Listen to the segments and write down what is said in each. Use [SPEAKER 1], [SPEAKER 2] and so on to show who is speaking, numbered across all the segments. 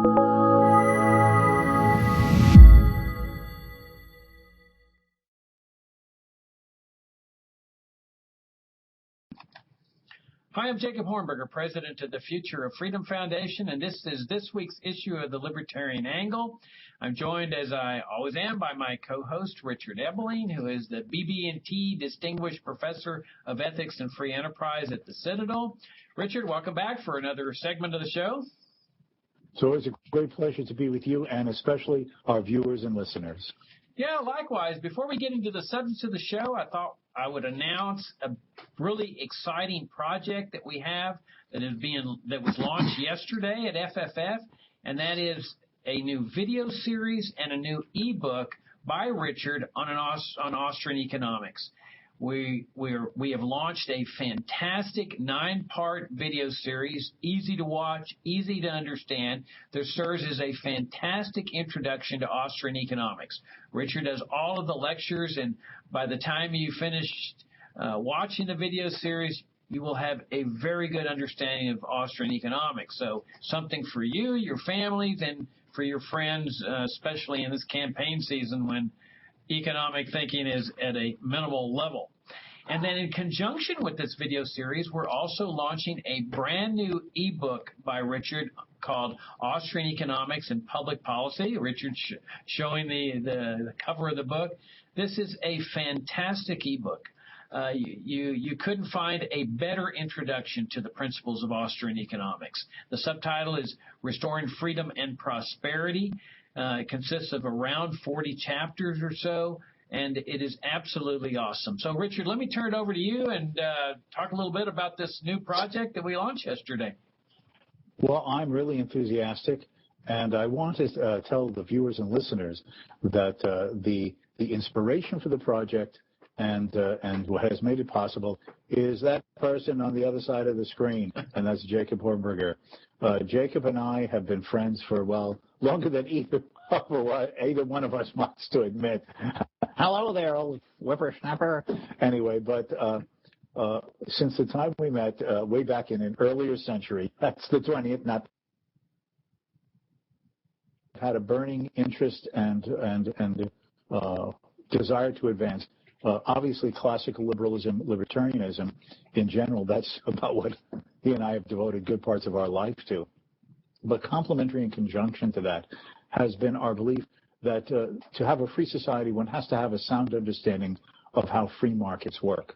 [SPEAKER 1] Hi, I'm Jacob Hornberger, president of the Future of Freedom Foundation, and this is this week's issue of the Libertarian Angle. I'm joined, as I always am, by my co-host, Richard Ebeling, who is the BB&T Distinguished Professor of Ethics and Free Enterprise at the Citadel. Richard, welcome back for another segment of the show.
[SPEAKER 2] It's always a great pleasure to be with you, and especially our viewers and listeners.
[SPEAKER 1] Yeah, likewise. Before we get into the subject of the show, I thought I would announce a really exciting project that we have that was launched yesterday at FFF, and that is a new video series and a new ebook by Richard on Austrian economics. We have launched a fantastic 9-part video series, easy to watch, easy to understand, that serves as a fantastic introduction to Austrian economics. Richard does all of the lectures, and by the time you finish watching the video series, you will have a very good understanding of Austrian economics. So something for you, your families, and for your friends, especially in this campaign season when economic thinking is at a minimal level. And then in conjunction with this video series, we're also launching a brand new ebook by Richard called Austrian Economics and Public Policy. Richard showing the cover of the book. This is a fantastic ebook. You couldn't find a better introduction to the principles of Austrian economics. The subtitle is Restoring Freedom and Prosperity. It consists of around 40 chapters or so, and it is absolutely awesome. So, Richard, let me turn it over to you and talk a little bit about this new project that we launched yesterday.
[SPEAKER 2] Well, I'm really enthusiastic, and I want to tell the viewers and listeners that the inspiration for the project and what has made it possible is that person on the other side of the screen, and that's Jacob Hornberger. Jacob and I have been friends for, well, longer than either one of us wants to admit. Hello there, old whippersnapper. Anyway, but since the time we met way back in an earlier century, that's the 20th, not had a burning interest and desire to advance. Obviously, classical liberalism, libertarianism in general, that's about what he and I have devoted good parts of our life to. But complementary in conjunction to that has been our belief that to have a free society, one has to have a sound understanding of how free markets work.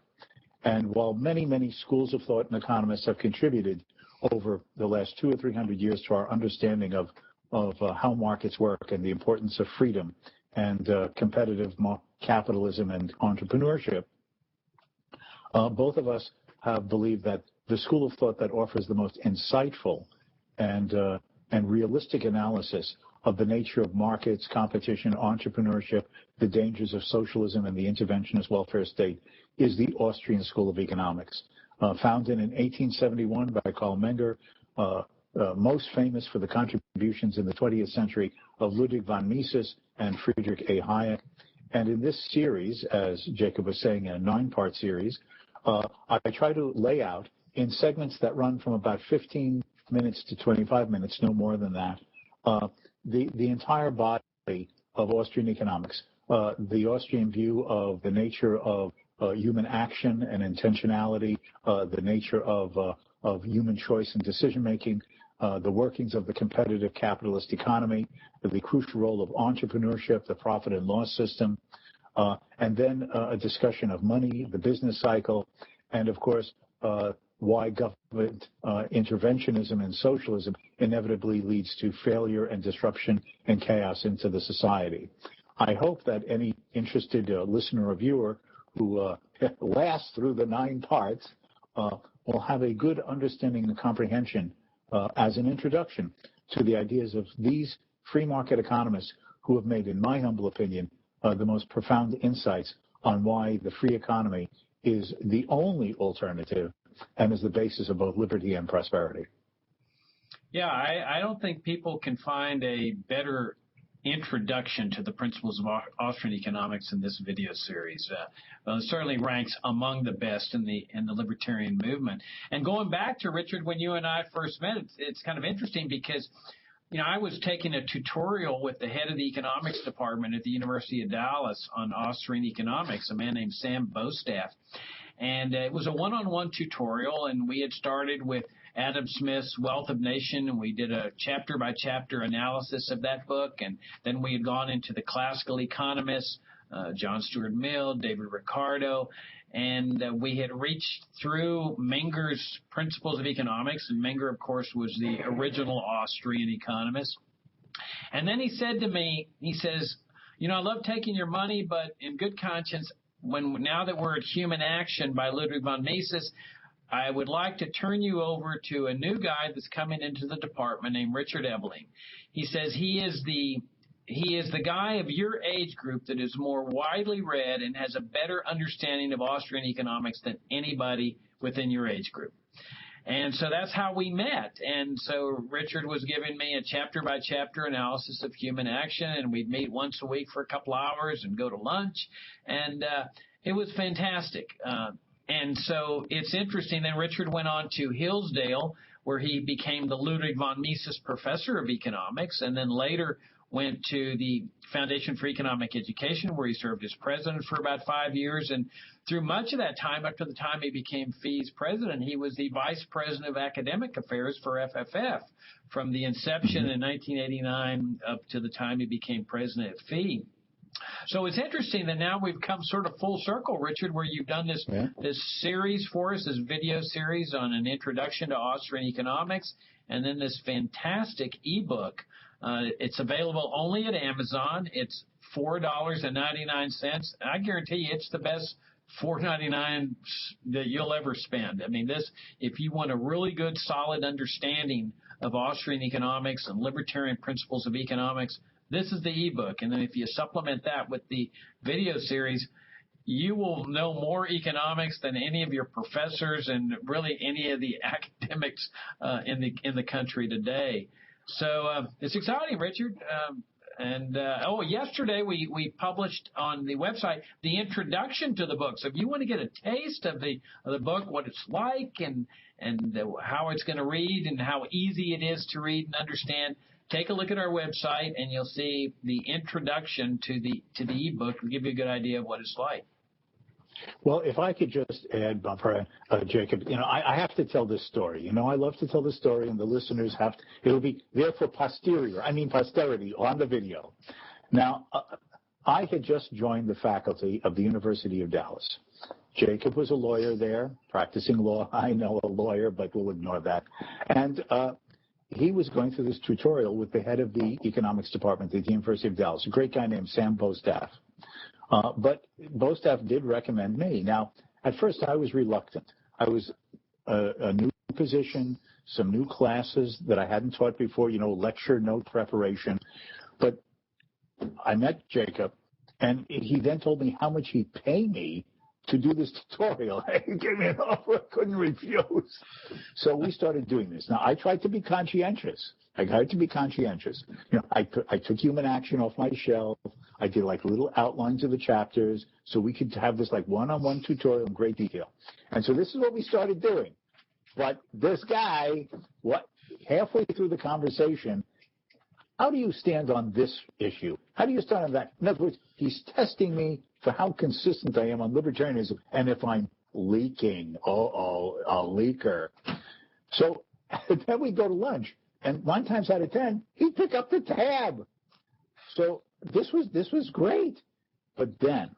[SPEAKER 2] And while many, many schools of thought and economists have contributed over the last 200 or 300 years to our understanding of how markets work and the importance of freedom and competitive capitalism and entrepreneurship, both of us have believed that the school of thought that offers the most insightful and realistic analysis of the nature of markets, competition, entrepreneurship, the dangers of socialism, and the interventionist welfare state is the Austrian School of Economics. Founded in 1871 by Karl Menger, most famous for the contributions in the 20th century of Ludwig von Mises and Friedrich A. Hayek. And in this series, as Jacob was saying, a 9-part series, I try to lay out in segments that run from about 15 minutes to 25 minutes, no more than that, the entire body of Austrian economics, the Austrian view of the nature of human action and intentionality, the nature of human choice and decision-making, the workings of the competitive capitalist economy, the crucial role of entrepreneurship, the profit and loss system, and then a discussion of money, the business cycle, and, of course, why government interventionism and socialism inevitably leads to failure and disruption and chaos into the society. I hope that any interested listener or viewer who lasts through the 9 parts will have a good understanding and comprehension as an introduction to the ideas of these free market economists who have made, in my humble opinion, the most profound insights on why the free economy is the only alternative and is the basis of both liberty and prosperity.
[SPEAKER 1] Yeah, I don't think people can find a better introduction to the principles of Austrian economics in this video series. Well, it certainly ranks among the best in the libertarian movement. And going back to Richard, when you and I first met, it's kind of interesting because I was taking a tutorial with the head of the economics department at the University of Dallas on Austrian economics, a man named Sam Bostaff. And it was a one-on-one tutorial, and we had started with Adam Smith's Wealth of Nations, and we did a chapter-by-chapter analysis of that book, and then we had gone into the classical economists, John Stuart Mill, David Ricardo, and we had reached through Menger's Principles of Economics, and Menger, of course, was the original Austrian economist. And then he said to me, he says, I love taking your money, but in good conscience, now that we're at Human Action by Ludwig von Mises, I would like to turn you over to a new guy that's coming into the department named Richard Ebeling. He says he is the guy of your age group that is more widely read and has a better understanding of Austrian economics than anybody within your age group. And so that's how we met. And so Richard was giving me a chapter-by-chapter analysis of Human Action, and we'd meet once a week for a couple hours and go to lunch. And it was fantastic. And so it's interesting. Then Richard went on to Hillsdale, where he became the Ludwig von Mises Professor of Economics, and then later went to the Foundation for Economic Education, where he served as president for about 5 years. And through much of that time, up to the time he became FEE's president, he was the vice president of academic affairs for FFF from the inception in 1989 up to the time he became president at FEE. So it's interesting that now we've come sort of full circle, Richard, where you've done this series for us, this video series on an introduction to Austrian economics, and then this fantastic ebook. It's available only at Amazon. It's $4.99. I guarantee you it's the best $4.99 that you'll ever spend. I mean, if you want a really good, solid understanding of Austrian economics and libertarian principles of economics, this is the ebook. And then if you supplement that with the video series, you will know more economics than any of your professors and really any of the academics in the country today. So it's exciting, Richard. Yesterday we published on the website the introduction to the book. So if you want to get a taste of the book, what it's like, and how it's going to read, and how easy it is to read and understand, take a look at our website, and you'll see the introduction to the ebook will give you a good idea of what it's like.
[SPEAKER 2] Well, if I could just add, Jacob, I have to tell this story. I love to tell the story, and the listeners it'll be there for posterity on the video. Now, I had just joined the faculty of the University of Dallas. Jacob was a lawyer there, practicing law. I know a lawyer, but we'll ignore that. And he was going through this tutorial with the head of the economics department at the University of Dallas, a great guy named Sam Bostaff. But Bostaff did recommend me. Now, at first I was reluctant. I was a new position, some new classes that I hadn't taught before, lecture note preparation. But I met Jacob, and he then told me how much he'd pay me to do this tutorial. He gave me an offer I couldn't refuse. So we started doing this. Now, I tried to be conscientious. I took Human Action off my shelf. I did like little outlines of the chapters so we could have this like one-on-one tutorial in great detail. And so this is what we started doing. But this guy, halfway through the conversation, how do you stand on this issue? How do you stand on that? In other words, he's testing me for how consistent I am on libertarianism and if I'm leaking. A leaker. So then we go to lunch. And 9 times out of 10, he'd pick up the tab. So this was great. But then,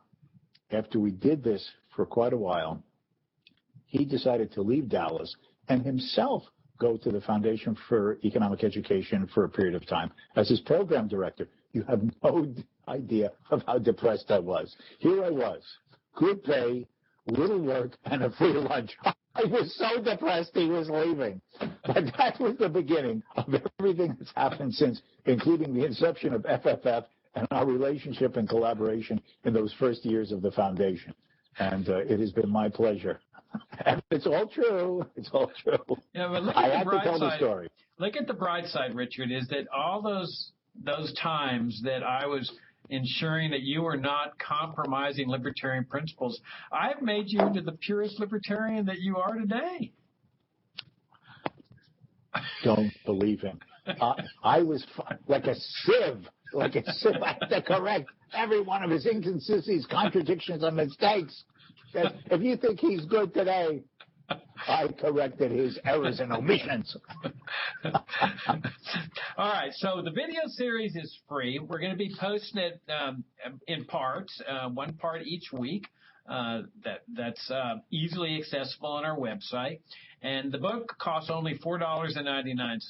[SPEAKER 2] after we did this for quite a while, he decided to leave Dallas and himself go to the Foundation for Economic Education for a period of time as his program director. You have no idea of how depressed I was. Here I was, good pay, little work, and a free lunch. I was so depressed he was leaving. But that was the beginning of everything that's happened since, including the inception of FFF and our relationship and collaboration in those first years of the foundation. And it has been my pleasure. And it's all true. It's all true.
[SPEAKER 1] Yeah, but look
[SPEAKER 2] I
[SPEAKER 1] at
[SPEAKER 2] had to tell the story.
[SPEAKER 1] Look at the bright side, Richard, is that all those times that I was ensuring that you are not compromising libertarian principles, I've made you into the purest libertarian that you are today.
[SPEAKER 2] Don't believe him. I was like a sieve. I had to correct every one of his inconsistencies, contradictions, and mistakes. If you think he's good today, I corrected his errors and omissions.
[SPEAKER 1] All right, so the video series is free. We're going to be posting it in parts, one part each week. That's easily accessible on our website. And the book costs only $4.99.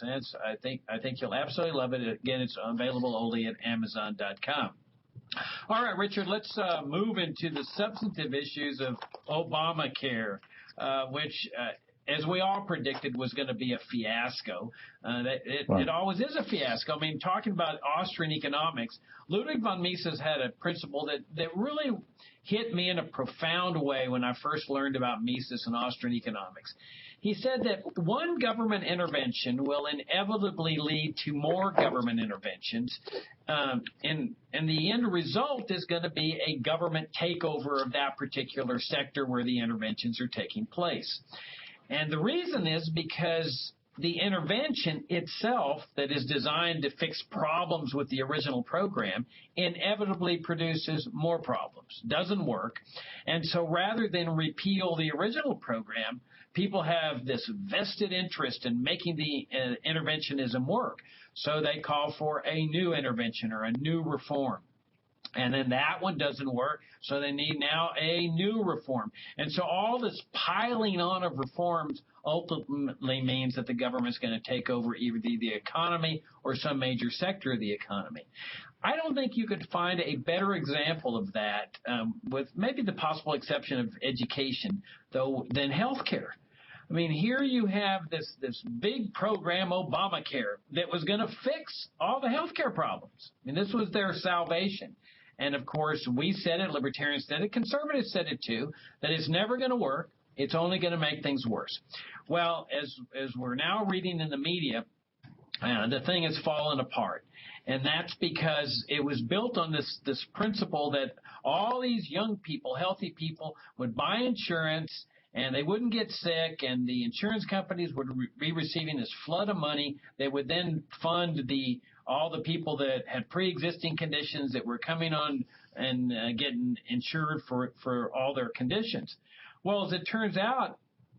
[SPEAKER 1] I think you'll absolutely love it. Again, it's available only at Amazon.com. All right, Richard, let's move into the substantive issues of Obamacare, which, as we all predicted, was going to be a fiasco. It always is a fiasco. I mean, talking about Austrian economics, Ludwig von Mises had a principle that really hit me in a profound way when I first learned about Mises and Austrian economics. He said that one government intervention will inevitably lead to more government interventions, and the end result is going to be a government takeover of that particular sector where the interventions are taking place. And the reason is because the intervention itself that is designed to fix problems with the original program inevitably produces more problems, doesn't work. And so rather than repeal the original program, people have this vested interest in making the interventionism work. So they call for a new intervention or a new reform. And then that one doesn't work, so they need now a new reform. And so all this piling on of reforms ultimately means that the government's going to take over either the economy or some major sector of the economy. I don't think you could find a better example of that, with maybe the possible exception of education, though, than healthcare. I mean, here you have this big program, Obamacare, that was going to fix all the healthcare problems. I mean, this was their salvation. And, of course, we said it, Libertarians said it, conservatives said it too, that it's never going to work. It's only going to make things worse. Well, as we're now reading in the media, the thing has fallen apart. And that's because it was built on this principle that all these young people, healthy people, would buy insurance and they wouldn't get sick, and the insurance companies would be receiving this flood of money. They would then fund all the people that had pre-existing conditions that were coming on and getting insured for all their conditions. Well, as it turns out,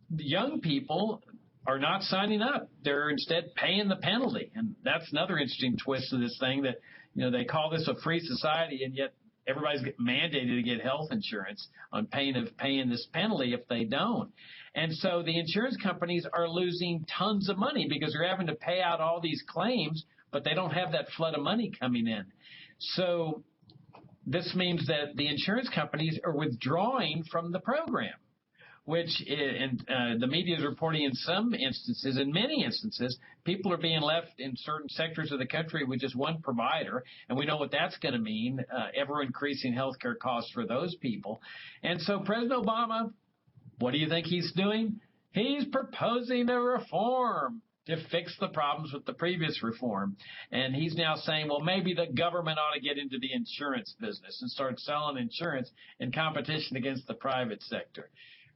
[SPEAKER 1] the young people are not signing up. They're instead paying the penalty. And that's another interesting twist of this thing that, they call this a free society, and yet everybody's mandated to get health insurance on pain of paying this penalty if they don't. And so the insurance companies are losing tons of money because they're having to pay out all these claims, but they don't have that flood of money coming in. So this means that the insurance companies are withdrawing from the program, which the media is reporting in some instances, in many instances, people are being left in certain sectors of the country with just one provider, and we know what that's going to mean, ever-increasing healthcare costs for those people. And so President Obama, what do you think he's doing? He's proposing a reform to fix the problems with the previous reform. And he's now saying, well, maybe the government ought to get into the insurance business and start selling insurance in competition against the private sector.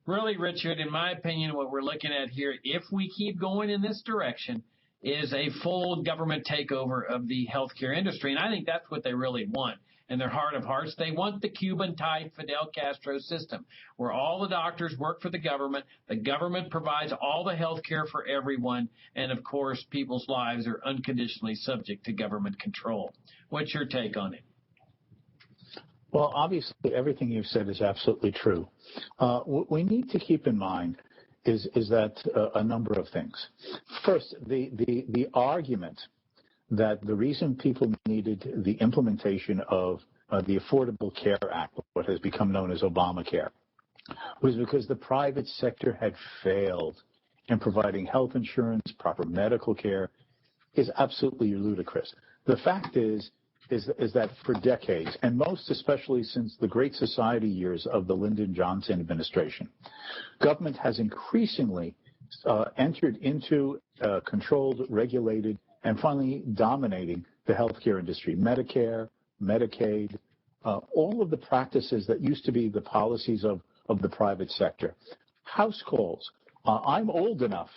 [SPEAKER 1] Really, Richard, in my opinion, what we're looking at here, if we keep going in this direction, is a full government takeover of the healthcare industry. And I think that's what they really want. In their heart of hearts, they want the Cuban-type Fidel Castro system, where all the doctors work for the government provides all the health care for everyone, and, of course, people's lives are unconditionally subject to government control. What's your take on it?
[SPEAKER 2] Well, obviously, everything you've said is absolutely true. What we need to keep in mind is that a number of things. First, the argument that the reason people needed the implementation of the Affordable Care Act, what has become known as Obamacare, was because the private sector had failed in providing health insurance, proper medical care, is absolutely ludicrous. The fact is that for decades, and most especially since the Great Society years of the Lyndon Johnson administration, government has increasingly entered into controlled, regulated, and finally dominating the healthcare industry. Medicare, Medicaid, all of the practices that used to be the policies of the private sector. House calls. I'm old enough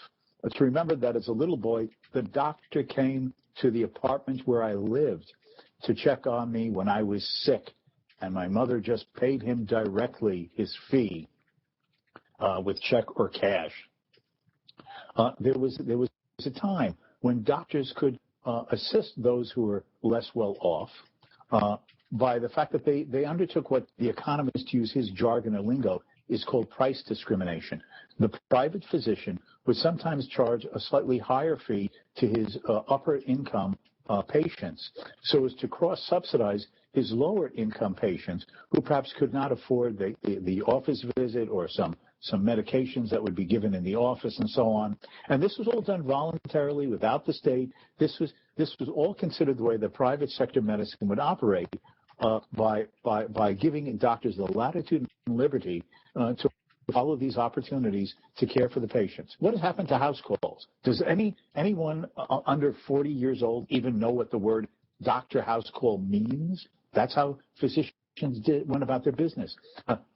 [SPEAKER 2] to remember that as a little boy, the doctor came to the apartment where I lived to check on me when I was sick, and my mother just paid him directly his fee with check or cash. There was a time when doctors could assist those who were less well off by the fact that they undertook what the economist, to use his jargon or lingo, is called price discrimination. The private physician would sometimes charge a slightly higher fee to his upper income patients so as to cross-subsidize his lower income patients who perhaps could not afford the office visit or some medications that would be given in the office and so on. And this was all done voluntarily without the state. This was all considered the way the private sector medicine would operate by giving doctors the latitude and liberty to follow these opportunities to care for the patients. What has happened to house calls? Does anyone under 40 years old even know what the word doctor house call means? That's how physicians went about their business.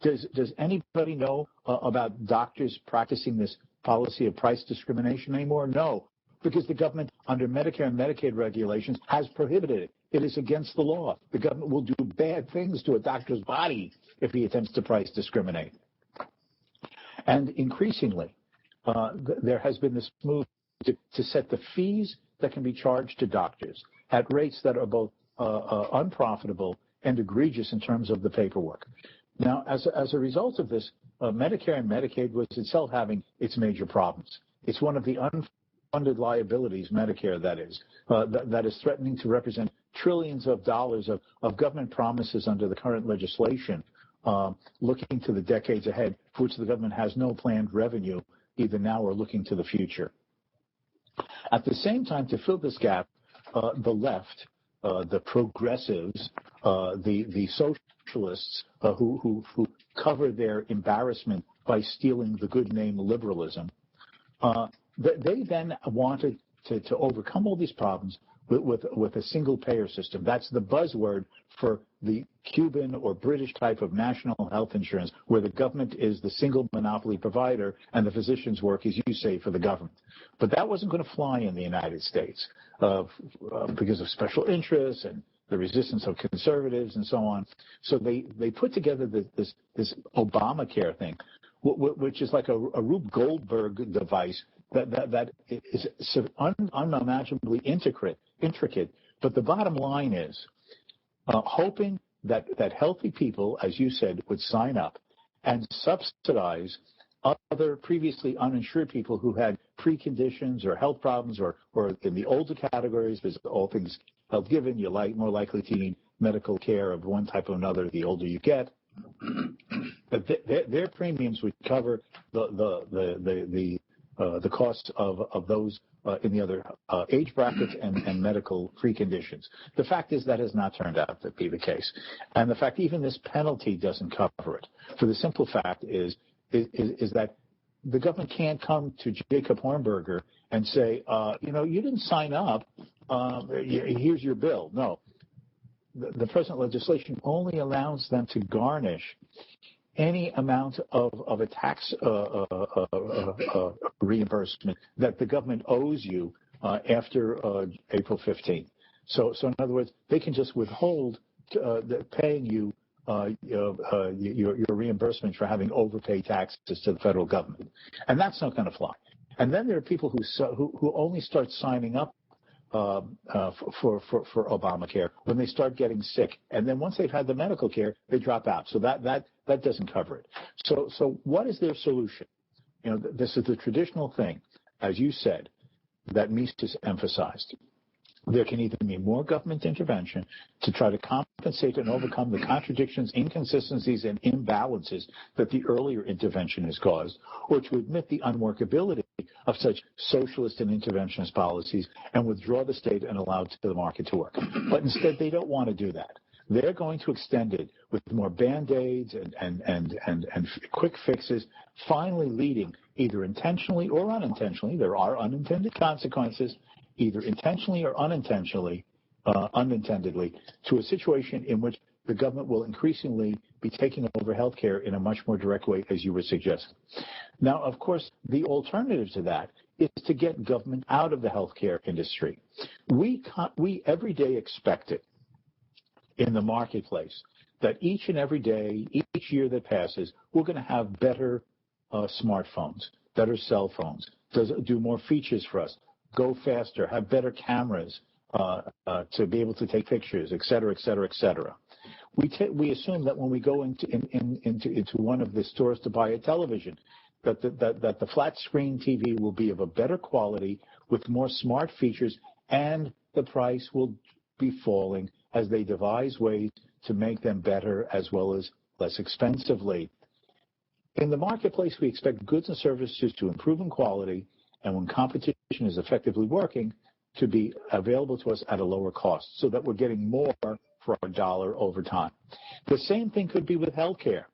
[SPEAKER 2] Does anybody know about doctors practicing this policy of price discrimination anymore? No, because the government, under Medicare and Medicaid regulations, has prohibited it. It is against the law. The government will do bad things to a doctor's body if he attempts to price discriminate. And increasingly, there has been this move to set the fees that can be charged to doctors at rates that are both unprofitable and egregious in terms of the paperwork. Now, as a result of this, Medicare and Medicaid was itself having its major problems. It's one of the unfunded liabilities, Medicare that is threatening to represent trillions of dollars of government promises under the current legislation, looking to the decades ahead, for which the government has no planned revenue, either now or looking to the future. At the same time, to fill this gap, the left, the progressives, the socialists who cover their embarrassment by stealing the good name liberalism, they then wanted to overcome all these problems with a single payer system. That's the buzzword for the Cuban or British type of national health insurance, where the government is the single monopoly provider and the physicians work, as you say, for the government. But that wasn't going to fly in the United States because of special interests and the resistance of conservatives and so on. So they put together this Obamacare thing, which is like a Rube Goldberg device that is unimaginably intricate. But the bottom line is hoping that healthy people, as you said, would sign up and subsidize other previously uninsured people who had preconditions or health problems or in the older categories, because all things health given, you're more likely to need medical care of one type or another the older you get. But their premiums would cover the costs of those in the other age brackets and medical preconditions. The fact is that has not turned out to be the case. And the fact even this penalty doesn't cover it. For the simple fact is that the government can't come to Jacob Hornberger and say, you didn't sign up, here's your bill. No. The present legislation only allows them to garnish any amount of a tax reimbursement that the government owes you after April 15th. So in other words, they can just withhold paying you your reimbursement for having overpaid taxes to the federal government, and that's not going to fly. And then there are people who only start signing up for Obamacare when they start getting sick, and then once they've had the medical care, they drop out. So that doesn't cover it. So what is their solution? This is the traditional thing, as you said, that Mises emphasized. There can either be more government intervention to try to compensate and overcome the contradictions, inconsistencies, and imbalances that the earlier intervention has caused, or to admit the unworkability of such socialist and interventionist policies and withdraw the state and allow the market to work. But instead, they don't want to do that. They're going to extend it with more Band-Aids and quick fixes, finally leading, either intentionally or unintentionally, there are unintended consequences, either intentionally or unintendedly, to a situation in which the government will increasingly be taking over health care in a much more direct way, as you were suggesting. Now, of course, the alternative to that is to get government out of the healthcare industry. We every day expect it in the marketplace that each and every day, each year that passes, we're going to have better smartphones, better cell phones, do more features for us, go faster, have better cameras to be able to take pictures, et cetera, et cetera, et cetera. We assume that when we go into one of the stores to buy a television, that the flat screen TV will be of a better quality with more smart features, and the price will be falling as they devise ways to make them better as well as less expensively. In the marketplace, we expect goods and services to improve in quality, and when competition is effectively working, to be available to us at a lower cost so that we're getting more for our dollar over time. The same thing could be with healthcare.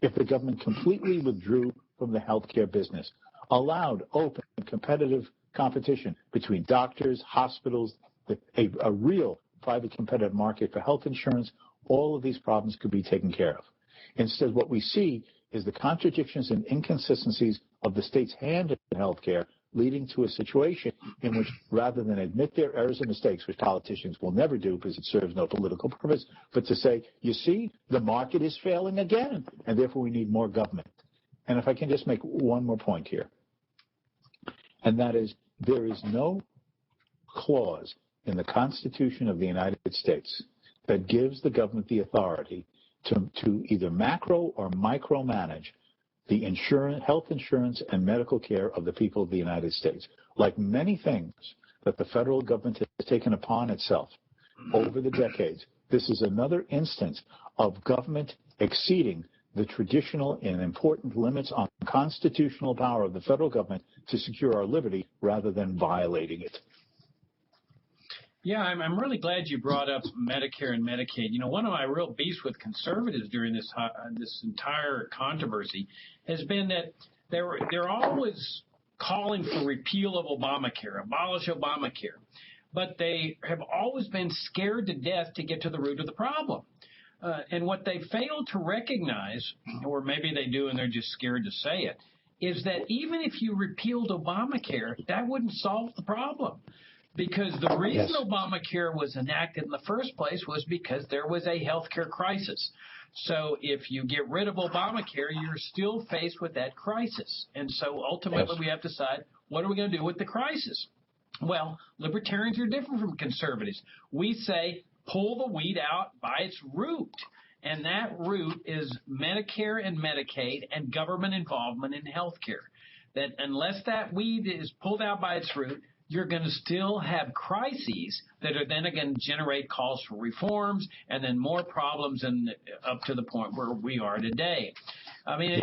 [SPEAKER 2] If the government completely withdrew from the healthcare business, allowed open and competitive competition between doctors, hospitals, a real private competitive market for health insurance, all of these problems could be taken care of. Instead, what we see is the contradictions and inconsistencies of the state's hand in healthcare, leading to a situation in which, rather than admit their errors and mistakes, which politicians will never do because it serves no political purpose, but to say, you see, the market is failing again, and therefore we need more government. And if I can just make one more point here, and that is, there is no clause in the Constitution of the United States that gives the government the authority to either macro or micromanage the health insurance and medical care of the people of the United States. Like many things that the federal government has taken upon itself over the decades, this is another instance of government exceeding the traditional and important limits on constitutional power of the federal government to secure our liberty rather than violating it.
[SPEAKER 1] Yeah, I'm really glad you brought up Medicare and Medicaid. You know, one of my real beefs with conservatives during this entire controversy has been that they're always calling for repeal of Obamacare, abolish Obamacare, but they have always been scared to death to get to the root of the problem. And what they fail to recognize, or maybe they do and they're just scared to say it, is that even if you repealed Obamacare, that wouldn't solve the problem. Because the reason Obamacare was enacted in the first place was because there was a health care crisis. So if you get rid of Obamacare, you're still faced with that crisis. And so ultimately we have to decide, what are we going to do with the crisis? Well, libertarians are different from conservatives. We say pull the weed out by its root. And that root is Medicare and Medicaid and government involvement in health care. That unless that weed is pulled out by its root, you're going to still have crises that are then again generate calls for reforms and then more problems and up to the point where we are today. I mean,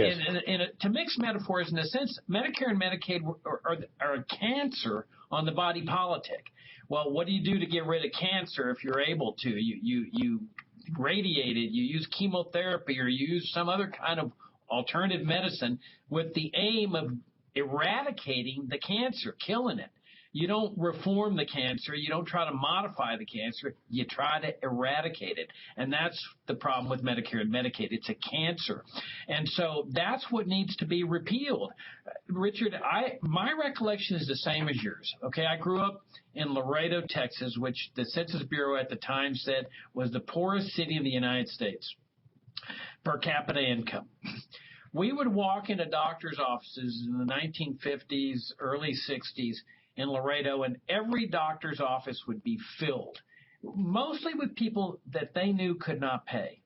[SPEAKER 1] to mix metaphors, in a sense, Medicare and Medicaid are a cancer on the body politic. Well, what do you do to get rid of cancer if you're able to? You radiate it, you use chemotherapy, or you use some other kind of alternative medicine with the aim of eradicating the cancer, killing it. You don't reform the cancer. You don't try to modify the cancer. You try to eradicate it. And that's the problem with Medicare and Medicaid. It's a cancer. And so that's what needs to be repealed. Richard, my recollection is the same as yours. Okay, I grew up in Laredo, Texas, which the Census Bureau at the time said was the poorest city in the United States per capita income. We would walk into doctor's offices in the 1950s, early 60s, in Laredo, and every doctor's office would be filled, mostly with people that they knew could not pay.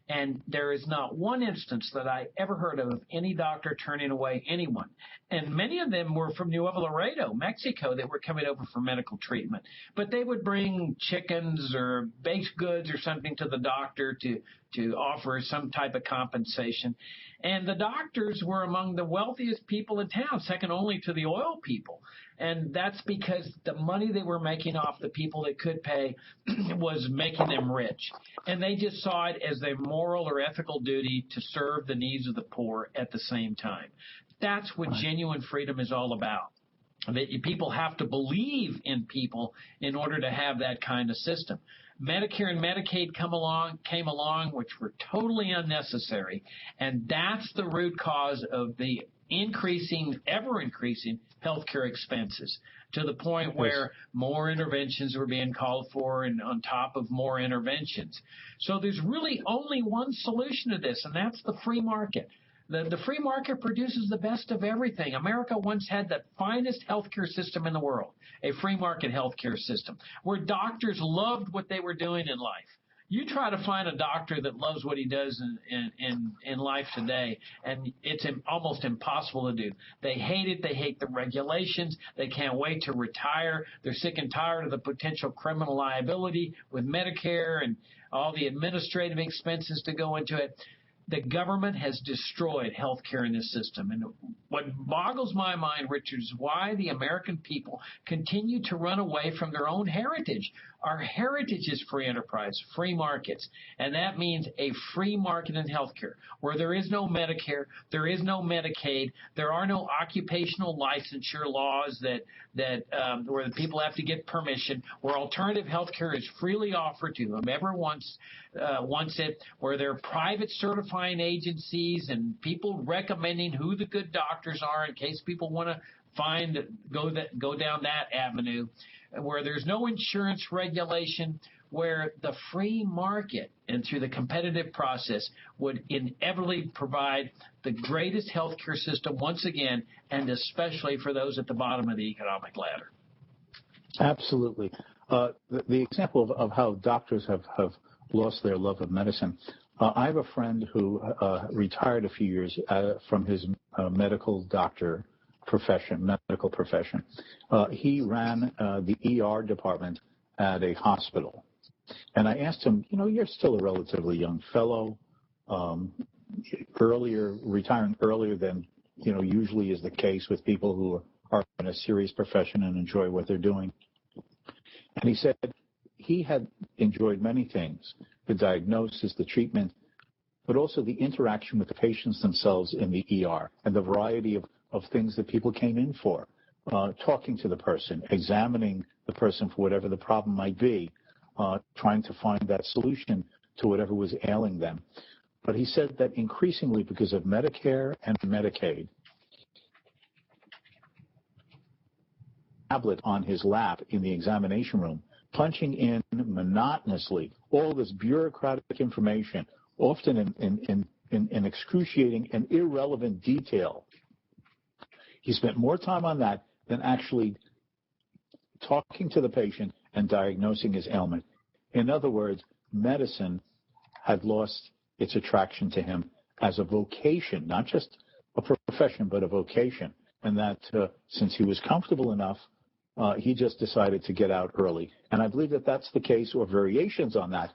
[SPEAKER 1] And there is not one instance that I ever heard of any doctor turning away anyone. And many of them were from Nuevo Laredo, Mexico, that were coming over for medical treatment. But they would bring chickens or baked goods or something to the doctor to offer some type of compensation. And the doctors were among the wealthiest people in town, second only to the oil people. And that's because the money they were making off the people that could pay was making them rich. And they just saw it as their moral or ethical duty to serve the needs of the poor at the same time. That's what genuine freedom is all about. That people have to believe in people in order to have that kind of system. Medicare and Medicaid came along, which were totally unnecessary. And that's the root cause of the ever increasing healthcare expenses to the point where more interventions were being called for and on top of more interventions. So there's really only one solution to this, and that's the free market. The free market produces the best of everything. America once had the finest healthcare system in the world, a free market healthcare system, where doctors loved what they were doing in life. You try to find a doctor that loves what he does in life today, and it's almost impossible to do. They hate it. They hate the regulations. They can't wait to retire. They're sick and tired of the potential criminal liability with Medicare and all the administrative expenses to go into it. The government has destroyed health care in this system. And what boggles my mind, Richard, is why the American people continue to run away from their own heritage. Our heritage is free enterprise, free markets, and that means a free market in health care where there is no Medicare, there is no Medicaid, there are no occupational licensure laws where the people have to get permission, where alternative health care is freely offered to whomever wants it, where there are private certifying agencies and people recommending who the good doctors are in case people want to go down that avenue, where there's no insurance regulation, where the free market and through the competitive process would inevitably provide the greatest healthcare system once again, and especially for those at the bottom of the economic ladder.
[SPEAKER 2] Absolutely. The example of how doctors have lost their love of medicine. I have a friend who retired a few years from his medical profession. He ran the ER department at a hospital. And I asked him, you're still a relatively young fellow, retiring earlier than, usually is the case with people who are in a serious profession and enjoy what they're doing. And he said he had enjoyed many things, the diagnosis, the treatment, but also the interaction with the patients themselves in the ER and the variety of things that people came in for, talking to the person, examining the person for whatever the problem might be, trying to find that solution to whatever was ailing them. But he said that increasingly, because of Medicare and Medicaid, tablet on his lap in the examination room, punching in monotonously all this bureaucratic information, often in excruciating and irrelevant detail. He spent more time on that than actually talking to the patient and diagnosing his ailment. In other words, medicine had lost its attraction to him as a vocation, not just a profession, but a vocation. And that since he was comfortable enough, he just decided to get out early. And I believe that that's the case, or variations on that,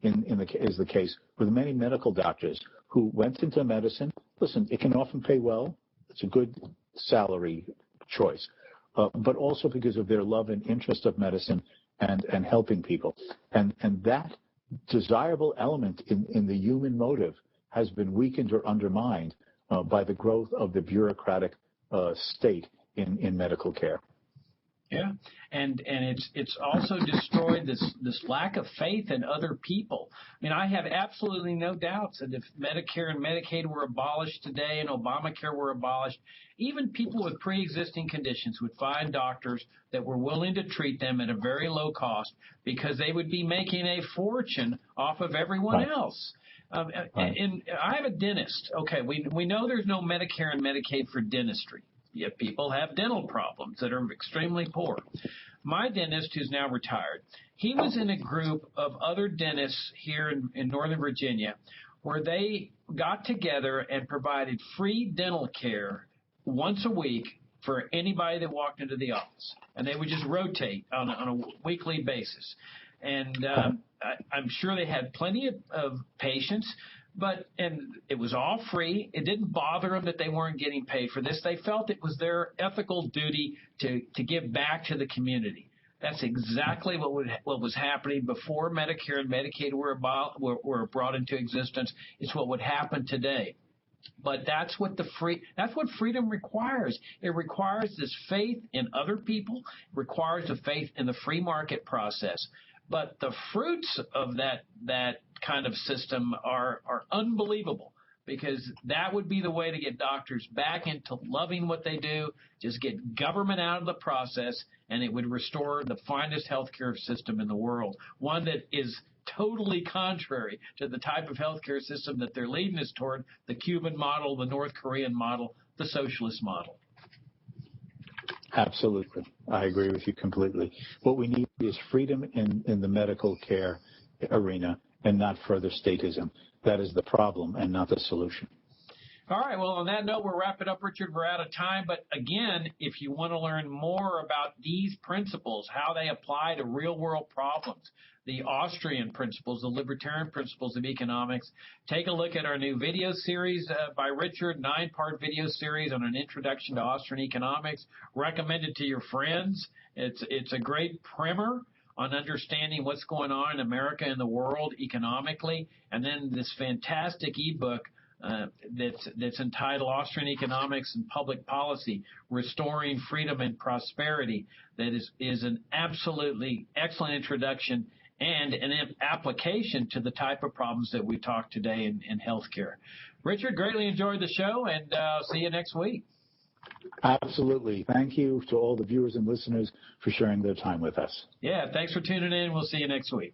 [SPEAKER 2] is the case with many medical doctors who went into medicine. Listen, it can often pay well. It's a good salary choice, but also because of their love and interest of medicine and helping people. And that desirable element in the human motive has been weakened or undermined by the growth of the bureaucratic state in medical care.
[SPEAKER 1] Yeah, and it's also destroyed this lack of faith in other people. I mean, I have absolutely no doubts that if Medicare and Medicaid were abolished today and Obamacare were abolished, even people with pre-existing conditions would find doctors that were willing to treat them at a very low cost because they would be making a fortune off of everyone else. And I have a dentist. Okay, we know there's no Medicare and Medicaid for dentistry. Yet people have dental problems that are extremely poor. My dentist, who's now retired, he was in a group of other dentists here in Northern Virginia where they got together and provided free dental care once a week for anybody that walked into the office. And they would just rotate on a weekly basis. And I'm sure they had plenty of patients. And it was all free. It didn't bother them that they weren't getting paid for this. They felt it was their ethical duty to give back to the community. That's exactly what was happening before Medicare and Medicaid were brought into existence. It's what would happen today. But that's what freedom requires. It requires this faith in other people. It requires the faith in the free market process. But the fruits of that kind of system are unbelievable, because that would be the way to get doctors back into loving what they do, just get government out of the process, and it would restore the finest healthcare system in the world, one that is totally contrary to the type of healthcare system that they're leading us toward, the Cuban model, the North Korean model, the socialist model.
[SPEAKER 2] Absolutely. I agree with you completely. What we need is freedom in the medical care arena and not further statism. That is the problem and not the solution.
[SPEAKER 1] All right. Well, on that note, we're wrapping up, Richard. We're out of time. But again, if you want to learn more about these principles, how they apply to real-world problems, the Austrian principles, the libertarian principles of economics, take a look at our new video series by Richard, 9-part video series on an introduction to Austrian economics. Recommend it to your friends. It's a great primer on understanding what's going on in America and the world economically, and then this fantastic ebook that's entitled Austrian Economics and Public Policy, Restoring Freedom and Prosperity, that is an absolutely excellent introduction and an application to the type of problems that we talked today in healthcare. Richard, greatly enjoyed the show, and see you next week.
[SPEAKER 2] Absolutely. Thank you to all the viewers and listeners for sharing their time with us.
[SPEAKER 1] Yeah, thanks for tuning in. We'll see you next week.